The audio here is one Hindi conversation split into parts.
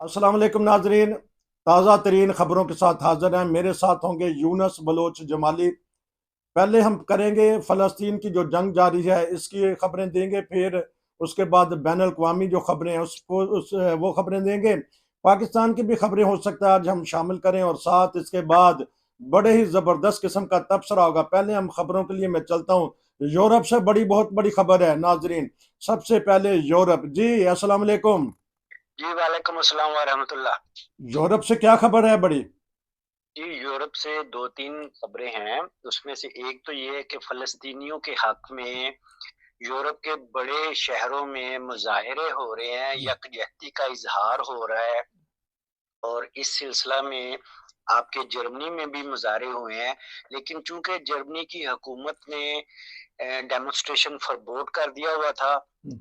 अस्सलाम वालेकुम नाजरीन। ताज़ा तरीन खबरों के साथ हाजिर हैं। मेरे साथ होंगे यूनस बलोच जमाली। पहले हम करेंगे फ़लस्तीन की जो जंग जारी है इसकी खबरें देंगे, फिर उसके बाद बैन अल-अक़वामी जो खबरें हैं उसको वो खबरें देंगे। पाकिस्तान की भी खबरें हो सकता है आज हम शामिल करें, और साथ इसके बाद बड़े ही ज़बरदस्त किस्म का तबसरा होगा। पहले हम खबरों के लिए मैं चलता हूँ। यूरोप से बहुत बड़ी खबर है नाजरीन। सबसे पहले यूरोप जी, अस्सलाम वालेकुम। जी वालेकुम अस्सलाम व रहमतुल्लाह। यूरोप से क्या खबर है बड़ी? जी, यूरोप से 2-3 खबरें हैं। उसमें से एक तो ये है कि फ़लस्तीनियों के हक़ में यूरोप के बड़े शहरों में मुज़ाहरे हो रहे हैं, यकजहती का इज़हार हो रहा है और इस सिलसिला में आपके जर्मनी में भी मुज़ाहरे हुए हैं। लेकिन चूँकि जर्मनी की हुकूमत ने डेमोन्स्ट्रेशन फॉरवर्ड कर दिया हुआ था,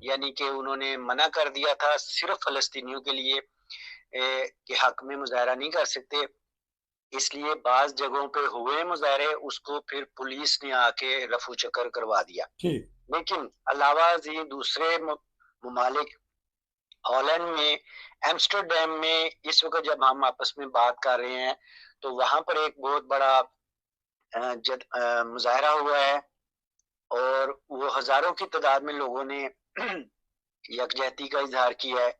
यानी कि उन्होंने मना कर दिया था सिर्फ़ फ़लस्तीनियों के लिए के हक़ में मुज़ाहरा नहीं कर सकते। इसलिए बाज़ जगहों पे हुए मुज़ाहरे, उसको फिर पुलिस ने आके रफू चक्कर करवा दिया। ठीक। लेकिन अलावा जी दूसरे ममालिक हॉलैंड में, एम्स्टर्डम में इस वक़्त जब हम आपस में बात कर रहे हैं, तो वहाँ पर एक बहुत बड़ा मुज़ाहरा हुआ है और वो हज़ारों की तादाद में लोगों ने यकजहती का इज़हार किया है।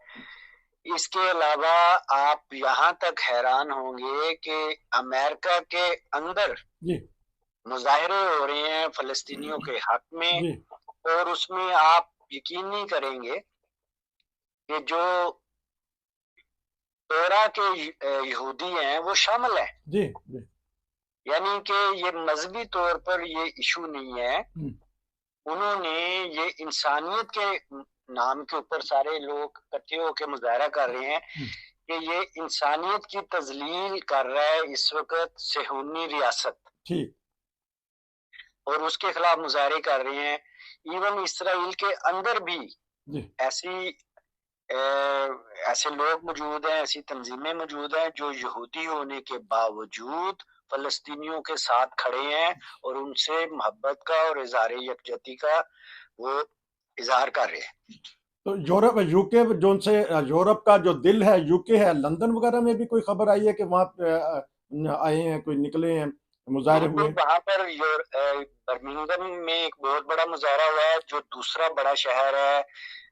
इसके अलावा आप यहाँ तक हैरान होंगे कि अमेरिका के अंदर जी। मुज़ाहिरे हो रहे हैं फ़लस्तीनियों के हक़ में जी। और उसमें आप यकीन नहीं करेंगे कि जो तोरा के यहूदी हैं वो शामिल हैं। जी। जी। यानी कि ये मज़हबी तौर पर ये इश्यू नहीं है। हम्म। उन्होंने ये इंसानियत के नाम के ऊपर सारे लोग इकट्ठे होके मुज़ाहरा कर रहे हैं हम्म। कि ये इंसानियत की तज़लील कर रहा है इस वक़्त सेहूनी रियासत ठीक। और उसके खिलाफ मुज़ाहरे कर रहे हैं। इवन इसराइल के अंदर भी जी। ऐसी अ, ऐसे लोग मौजूद हैं, ऐसी तंजीमें मौजूद हैं जो यहूदी होने के बावजूद फ़लस्तीनियों के साथ खड़े हैं और उनसे मोहब्बत का और इज़हार यकजहती का वो इज़हार कर रहे हैं। तो यूरोप यूके जो से यूरोप का जो दिल है यूके है, लंदन वगैरह में भी कोई खबर आई है कि वहाँ पे आए हैं, कोई निकले हैं, मुजाहरे बिल्कुल, हुए? वहाँ पर बर्मिंघम में एक बहुत बड़ा मुज़ाहरा हुआ है, जो दूसरा बड़ा शहर है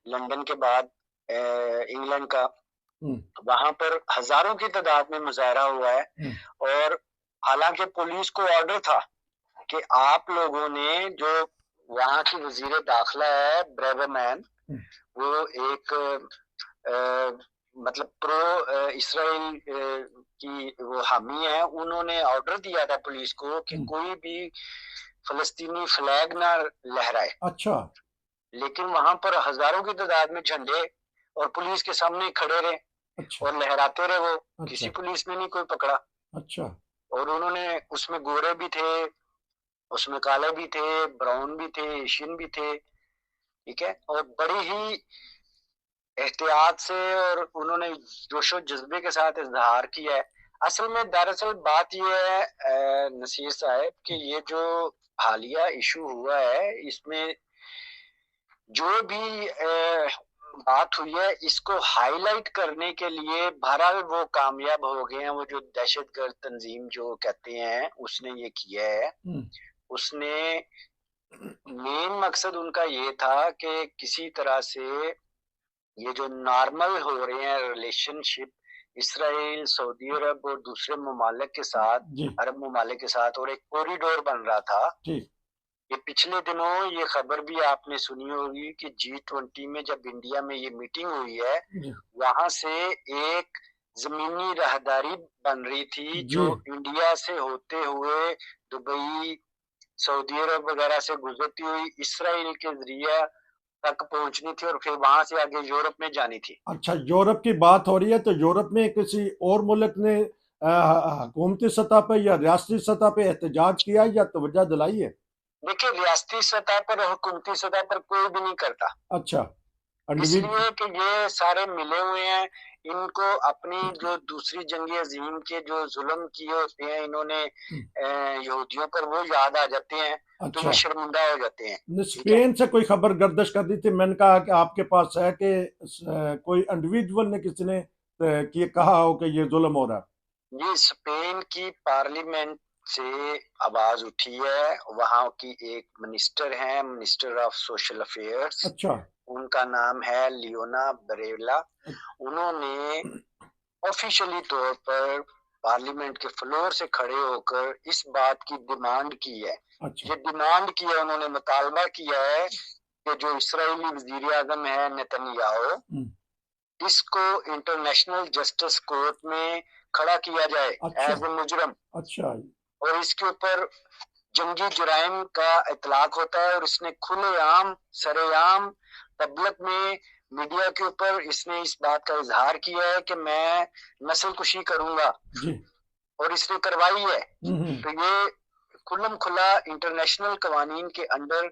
लंदन के बाद इंग्लैंड का। हम्म। वहाँ पर हज़ारों की तादाद में मुज़ाहरा हुआ है हम्म। और हालाँकि पुलिस को ऑर्डर था कि आप लोगों ने जो वहाँ की वज़ीर दाखिला है ब्रेवरमैन, हम्म। वो एक मतलब प्रो इसराइल की वो हामी है। उन्होंने ऑर्डर दिया था पुलिस को कि हम्म। कोई भी फ़लस्तीनी फ्लैग ना लहराए। अच्छा। लेकिन वहाँ पर हज़ारों की तादाद में झंडे और पुलिस के सामने खड़े रहे अच्छा। और लहराते रहे वो। किसी अच्छा। पुलिस ने नहीं कोई पकड़ा अच्छा। और उन्होंने उसमें गोरे भी थे, उसमें काले भी थे, ब्राउन भी थे, एशियन भी थे, ठीक है? और बड़ी ही एहतियात से और उन्होंने जोशो जज़्बे के साथ इज़हार किया है। असल में दरअसल बात ये है नसीर साहब कि ये जो हालिया इश्यू हुआ है, इसमें जो भी बात हुई है, इसको हाइलाइट करने के लिए बहरहाल वो कामयाब हो गए हैं। वो जो दहशतगर्द तंज़ीम जो कहते हैं, उसने ये किया है। हम्म। उसने मेन मकसद उनका ये था कि किसी तरह से ये जो नॉर्मल हो रहे हैं रिलेशनशिप इसराइल, सऊदी अरब और दूसरे ममालिक के साथ, जी। अरब ममालिक के साथ और एक कॉरिडोर बन रहा था। ठीक। ये पिछले दिनों ये खबर भी आपने सुनी होगी कि G20 में जब इंडिया में ये मीटिंग हुई है, जी। वहां से एक जमीनी राहदारी बन रही थी जी। जो इंडिया से होते हुए दुबई, सऊदी अरब वगैरह से गुजरती हुई इसराइल के जरिए तक पहुंचनी थी और फिर वहां से आगे यूरोप में जानी थी। अच्छा, यूरोप की बात हो रही है तो यूरोप में किसी और मुल्क ने हुकूमती सतह पर या रियासती सतह पर एहतजाज किया या तवज्जो दिलाई है? देखिए, रियासती सतह पर और हुकूमती सतह पर कोई भी नहीं करता। अच्छा। इंडिविजुअल। इसलिए कि ये सारे मिले हुए हैं। इनको अपनी जो दूसरी जंग अजीम के जो जुल्म किए होते हैं इन्होंने यहूदियों पर, वो याद आ जाते हैं, तो ये अच्छा। शर्मिंदा हो जाते हैं। ठीक है। स्पेन से कोई खबर गर्दिश कर दी थी, मैंने कहा कि आपके पास है कि कोई इंडिविजुअल ने, किसी ने कि कहा हो कि ये जुल्म हो रहा है? ये स्पेन की पार्लियामेंट से आवाज उठी है। वहाँ की एक मिनिस्टर हैं, मिनिस्टर ऑफ सोशल अफेयर्स, अच्छा। उनका नाम है लियोना बरेला। अ- उन्होंने ऑफिशियली तौर पर पार्लियामेंट के फ्लोर से खड़े होकर इस बात की डिमांड की है। अच्छा। ये डिमांड किया, उन्होंने मुतालबा किया है कि जो इस्राएली वजीर आजम है नेतन्याहू, हम्म, इसको इंटरनेशनल जस्टिस कोर्ट में खड़ा किया जाए अच्छा। एज ए मुजरम, अच्छा। और इसके ऊपर जंगी जुराइम का इतलाक होता है। और इसने खुलेआम सरेआम पब्लिक में मीडिया के ऊपर इसने इस बात का इजहार किया है कि मैं नस्ल कुशी करूंगा, जी। और इसने करवाई है। हम्म। तो ये खुल्लम खुला इंटरनेशनल कवानीन के अंडर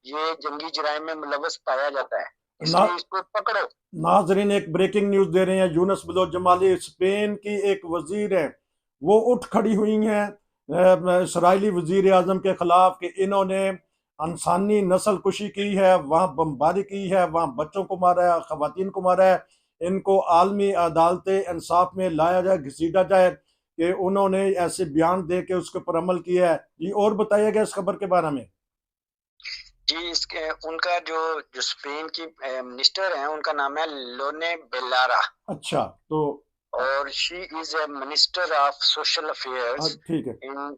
ये जंगी जुराइम में मुलव्वस पाया जाता है, ना इसलिए इसको पकड़ो। नाजरीन, एक ब्रेकिंग न्यूज दे रहे हैं। यूनस बलोच जमाली, स्पेन की एक वजीर है, वो उठ खड़ी हुई हैं इसराइली वजीर आजम के खिलाफ कि इन्होंने इंसानी नस्ल कुशी की है, वहाँ बमबारी की है, वहाँ बच्चों को मारा है, खवातीन को मारा है। इनको आलमी अदालत इंसाफ में लाया जाए, घसीटा जाए कि उन्होंने ऐसे बयान दे के उसके ऊपर अमल किया है। जी, और बताइएगा इस खबर के बारे में। जी, इसके उनका जो जो स्पेन की मिनिस्टर हैं, उनका नाम है लोने बेलारा, अच्छा। तो और she is a minister of social affairs ठीक है। In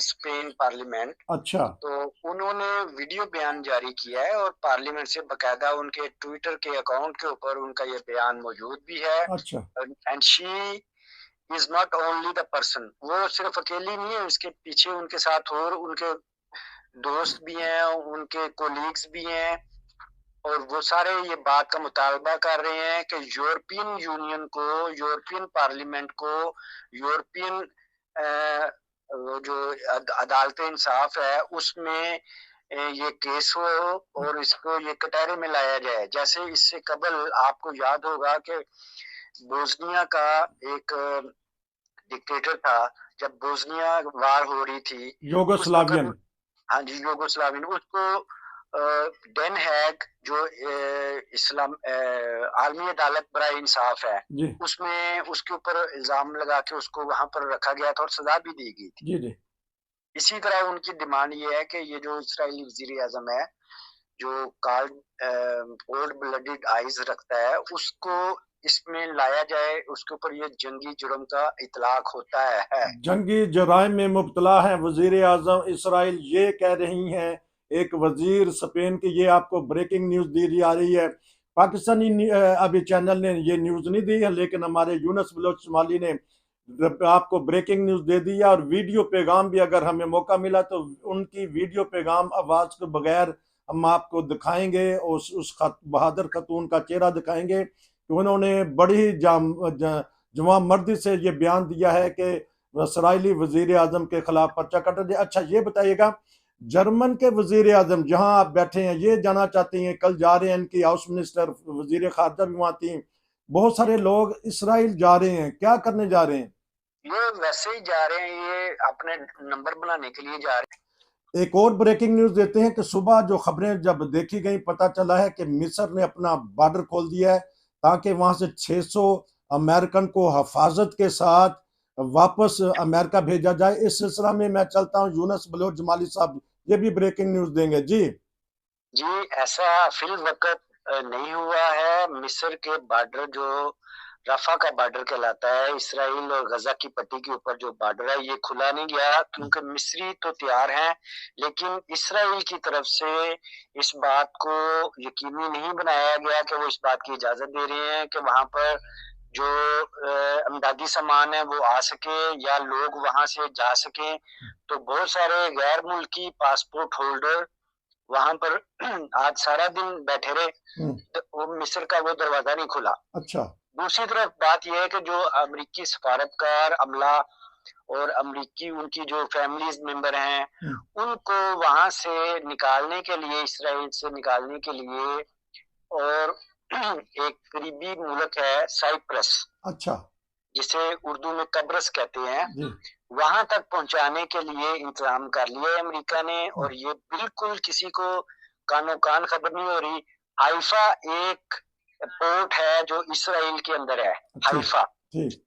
Spain parliament. अच्छा। तो उन्होंने वीडियो बयान जारी किया है, और पार्लियामेंट से बकायदा उनके ट्विटर के अकाउंट के ऊपर उनका ये बयान मौजूद भी है। अच्छा। And she is not only the person, वो सिर्फ अकेली नहीं है, उसके पीछे उनके साथ और उनके दोस्त भी हैं, उनके कोलीग्स भी हैं, और वो सारे ये बात का मुतालबा कर रहे हैं कि यूरोपियन यूनियन को, यूरोपियन पार्लियामेंट को, यूरोपियन वो जो अदालत इंसाफ है उसमें ये केस हो, और इसको ये कटहरे में लाया जाए। जैसे इससे कबल आपको याद होगा कि बोस्निया का एक डिक्टेटर था, जब बोस्निया वार हो रही थी उस वक्त। योगोस्लावियन। हाँ जी, यूगोस्लावियन, उसको डेन हैग जो इस्लाम आलमी अदालत बराए इंसाफ है, जी। उसमें उसके ऊपर इल्जाम लगा के उसको वहां पर रखा गया था और सजा भी दी गई थी। जी। जी। इसी तरह उनकी डिमांड ये है कि ये जो इस्राएली वजीर आजम है, जो काल्ड कोल्ड ब्लडेड आइज रखता है, उसको इसमें लाया जाए, उसके ऊपर ये जंगी जुर्म का इतलाक होता है। जंगी जराइम में मुब्तला है वजीर आजम इसराइल, ये कह रही हैं एक वजीर स्पेन की। ये आपको ब्रेकिंग न्यूज दी जा रही है। पाकिस्तानी अभी चैनल ने ये न्यूज नहीं दी है, लेकिन हमारे यूनस बलोच शुमाली ने आपको ब्रेकिंग न्यूज दे दी है। और वीडियो पैगाम भी, अगर हमें मौका मिला तो उनकी वीडियो पैगाम आवाज के बगैर हम आपको दिखाएंगे। उस बहादुर खतून का चेहरा दिखाएंगे कि उन्होंने बड़ी जवान मर्दी से ये बयान दिया है कि इसराइली वजीर आजम के खिलाफ पर्चा कटा जाए। अच्छा, ये बताइएगा, जर्मन के वजीर आजम जहां आप बैठे हैं ये जाना चाहती हैं, कल जा रहे हैं, इनकी हाउस मिनिस्टर वजीर खारजा भी वहां थी, बहुत सारे लोग इसराइल जा रहे हैं, क्या करने जा रहे हैं? ये वैसे ही जा रहे हैं, ये अपने नंबर बनाने के लिए जा रहे एक और ब्रेकिंग न्यूज देते हैं कि सुबह जो खबरें जब देखी गई, पता चला है कि मिस्र ने अपना बॉर्डर खोल दिया है ताकि वहां से 600 अमेरिकन को हिफाजत के साथ वापस अमेरिका भेजा जाए। इस सिलसिला में मैं चलता हूं, यूनस बलोच जमाली साहब ये भी ब्रेकिंग न्यूज देंगे। जी। हैं। जी, ऐसा फिल वक्त नहीं हुआ है। मिस्र के बॉर्डर जो रफा का बॉर्डर कहलाता है, इसराइल और गजा की पट्टी के ऊपर जो बॉर्डर है, ये खुला नहीं गया, क्योंकि मिस्री तो तैयार हैं, लेकिन इसराइल की तरफ से इस बात को यकीनी नहीं बनाया गया कि वो इस बात की इजाजत दे रहे हैं कि वहां पर जो अमदादी सामान है वो आ सके या लोग वहां से जा सके। तो बहुत सारे गैर मुल्की पासपोर्ट होल्डर वहां पर आज सारा दिन बैठे रहे, तो वो मिस्र का वो दरवाजा नहीं खुला। अच्छा। दूसरी तरफ बात यह है कि जो अमेरिकी सफारतकार अमला और अमेरिकी उनकी जो फैमिलीज मेंबर हैं, उनको वहां से निकालने के लिए, इसराइल से निकालने के लिए, और एक करीबी मुल्क है साइप्रस, अच्छा। जिसे उर्दू में कब्रस कहते हैं, जी। वहां तक पहुंचाने के लिए इंतजाम कर लिया है अमेरिका ने। और ये बिल्कुल किसी को कानो कान खबर नहीं हो रही। हाइफा एक पोर्ट है जो इसराइल के अंदर है, ठीक। हाइफा। ठीक।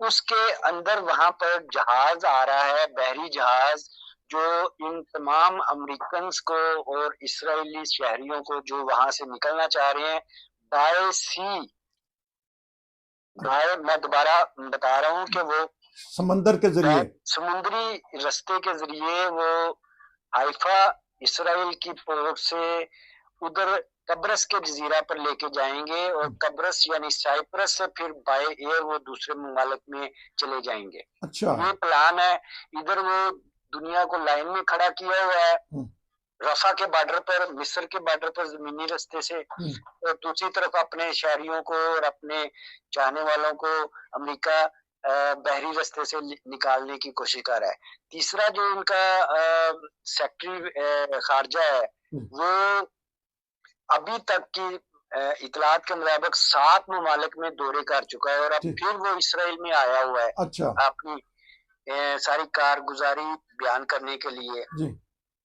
उसके अंदर वहां पर जहाज आ रहा है, बहरी जहाज, जो इन तमाम अमेरिकन को और इसराइली शहरियों को जो वहां से निकलना चाह रहे हैं बाय सी, बाय, मैं दोबारा बता रहा हूँ कि वो समंदर के जरिए, समुद्री रास्ते के जरिए वो हाइफा इसराइल की पोर्ट से उधर कब्रस के जजीरा पर लेके जाएंगे और कब्रस यानी साइप्रस से फिर बाय एयर वो दूसरे ममालिक में चले जाएंगे। अच्छा, ये प्लान है। इधर वो दुनिया को लाइन में खड़ा किया हुआ है रफा के बॉर्डर पर, मिस्र के बॉर्डर पर जमीनी रास्ते से, और दूसरी तरफ अपने शहरियों को और अपने चाहने वालों को अमेरिका बहरी रास्ते से निकालने की कोशिश कर रहा है। तीसरा जो उनका सेक्रेटरी खारजा है वो अभी तक की इतलात के मुताबिक 7 ममालिक में दौरे कर चुका है और अब फिर वो इसराइल में आया हुआ है। अच्छा, अपनी सारी कारगुजारी बयान करने के लिए जी।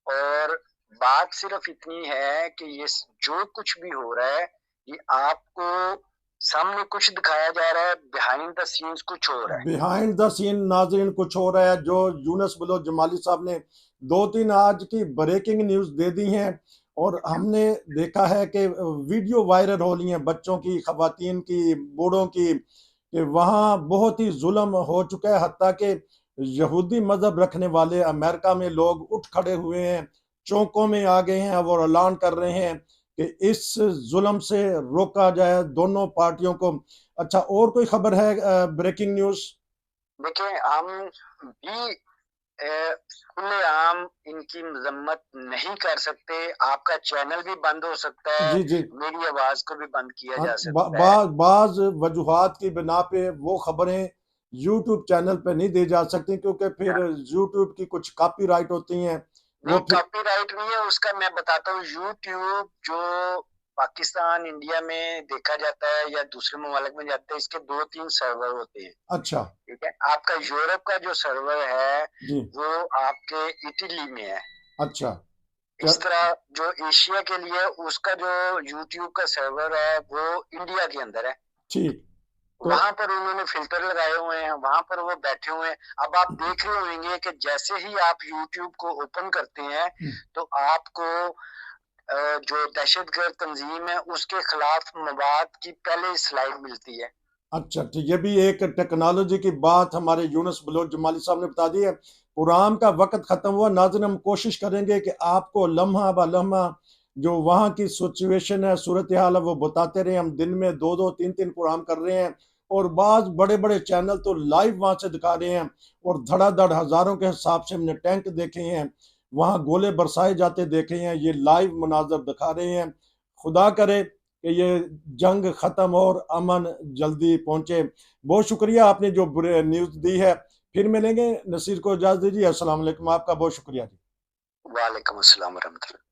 और बात सिर्फ इतनी है कि ये जो कुछ भी हो रहा है ये आपको सामने कुछ दिखाया जा रहा है, बिहाइंड द सीन्स कुछ हो रहा है। बिहाइंड द सीन नाज़रीन कुछ हो रहा है। जो यूनुस बलोच जमाली साहब ने 2-3 आज की ब्रेकिंग न्यूज़ दे दी हैं और हमने देखा है कि वीडियो वायरल हो रही हैं बच्चों की, खवातीन की, बूढ़ों की, कि वहाँ बहुत ही जुल्म हो चुका है। हत्ता कि यहूदी मजहब रखने वाले अमेरिका में लोग उठ खड़े हुए हैं, चौकों में आ गए हैं और ऐलान कर रहे हैं कि इस जुल्म से रोका जाए दोनों पार्टियों को। अच्छा, और कोई खबर है ब्रेकिंग न्यूज़? देखिए, हम भी खुलेआम इनकी मजम्मत नहीं कर सकते। आपका चैनल भी बंद हो सकता है, जी, जी। मेरी आवाज को भी बंद किया जा सकता है। बाज वजूहात की बिना पे वो खबरें यूट्यूब चैनल पे नहीं दी जा सकती क्योंकि फिर यूट्यूब की कुछ कॉपीराइट होती हैं। नहीं, कॉपीराइट नहीं है उसका, मैं बताता हूँ। यूट्यूब जो पाकिस्तान, इंडिया में देखा जाता है या दूसरे ममालिक में जाता है, इसके 2-3 सर्वर होते हैं। अच्छा, ठीक है। आपका यूरोप का जो सर्वर है जी, वो आपके इटली में है। अच्छा। इस तरह जो एशिया के लिए उसका जो यूट्यूब का सर्वर है वो इंडिया के अंदर है। ठीक। तो वहां पर उन्होंने फिल्टर लगाए हुए हैं, वहां पर वो बैठे हुए हैं। अब आप देख रहे होंगे कि जैसे ही आप यूट्यूब को ओपन करते हैं तो आपको जो दहशतगर्द तंजीम है उसके खिलाफ मवाद की पहले स्लाइड मिलती है। अच्छा, ठीक। ये भी एक टेक्नोलॉजी की बात हमारे यूनुस बलोच जमाली साहब ने बता दी है। प्रोग्राम का वक्त खत्म हुआ। नाज़रीन, हम कोशिश करेंगे कि आपको लम्हा ब लम्हा जो वहाँ की सिचुएशन है, सूरत हाल है, वो बताते रहे। हम दिन में 2-2, 3-3 प्रोग्राम कर रहे हैं और बाज़ बड़े-बड़े चैनल तो लाइव वहाँ से दिखा रहे हैं और धड़ाधड़ हज़ारों के हिसाब से हमने टैंक देखे हैं, वहाँ गोले बरसाए जाते देखे हैं। ये लाइव मनाज़र दिखा रहे हैं। खुदा करे कि ये जंग ख़त्म और अमन जल्दी पहुँचे। बहुत शुक्रिया आपने जो न्यूज़ दी है। फिर मिलेंगे। नसीर को इजाज़त दीजिए। अस्सलाम वालेकुम। आपका बहुत शुक्रिया जी। वालेकुम अस्सलाम वरहमतुल्लाह।